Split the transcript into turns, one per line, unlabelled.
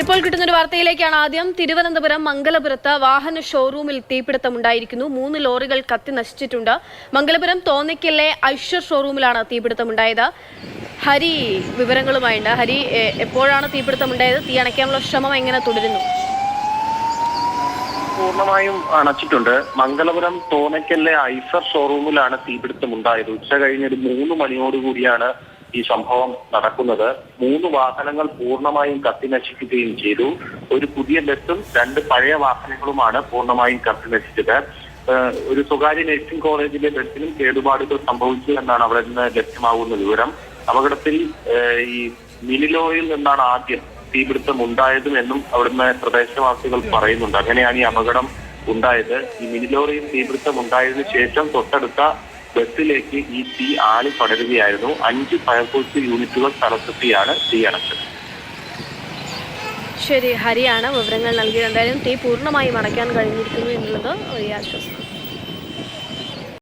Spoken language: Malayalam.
ഇപ്പോൾ കിട്ടുന്നൊരു വാർത്തയിലേക്കാണ് ആദ്യം. തിരുവനന്തപുരം മംഗലപുരത്ത് വാഹന ഷോറൂമിൽ തീപിടുത്തമുണ്ടായിരിക്കുന്നു. 3 ലോറികൾ കത്തി നശിച്ചിട്ടുണ്ട്. മംഗലപുരം തോന്നയ്ക്കലിലെ ഐഷർ ഷോറൂമിലാണ് തീപിടുത്തമുണ്ടായത്. ഹരി വിവരങ്ങളുമായുണ്ട്. ഹരി, എപ്പോഴാണ് തീപിടുത്തമുണ്ടായത്? തീ അണയ്ക്കാനുള്ള ശ്രമം എങ്ങനെ തുടരുന്നു?
പൂർണ്ണമായും അണച്ചിട്ടുണ്ട്. മംഗലപുരം തോന്നയ്ക്കലിലെ ഐസർ ഷോറൂമിലാണ് തീപിടുത്തമുണ്ടായത്. ഉച്ച കഴിഞ്ഞൊരു 3 മണിയോടുകൂടിയാണ് ഈ സംഭവം നടക്കുന്നത്. 3 വാഹനങ്ങൾ പൂർണ്ണമായും കത്തിനശിക്കുകയും ചെയ്തു. ഒരു പുതിയ ബസ്സും 2 പഴയ വാഹനങ്ങളുമാണ് പൂർണ്ണമായും കത്തിനശിച്ചത്. ഒരു സ്വകാര്യ നഴ്സിംഗ് കോളേജിലെ ബസ്സിനും കേടുപാടുകൾ സംഭവിച്ചു എന്നാണ് അവിടെ നിന്ന് ലഭ്യമാകുന്ന വിവരം. അപകടത്തിൽ ഈ മിനിലോയിൽ നിന്നാണ് ആദ്യം തീപിടുത്തം ഉണ്ടായതും എന്നും അവിടുന്ന് പ്രദേശവാസികൾ പറയുന്നുണ്ട്. അങ്ങനെയാണ് ഈ അപകടം ഉണ്ടായത്. ഈ മിനിലോറിയിൽ തീപിടുത്തം ഉണ്ടായതിനു ശേഷം തൊട്ടടുത്ത ബസ്സിലേക്ക് ഈ തീ ആളി പടരുകയായിരുന്നു. 5 ഫയർഫോഴ്സ് യൂണിറ്റുകൾ സ്ഥലത്തെത്തിയാണ് തീ അണച്ചത്.
ശരി, ഹരിയാണ് വിവരങ്ങൾ നൽകിയത്. എന്തായാലും തീ പൂർണ്ണമായും അണയ്ക്കാൻ കഴിഞ്ഞിരിക്കുന്നു എന്നുള്ളത് വലിയ ആശ്വാസം.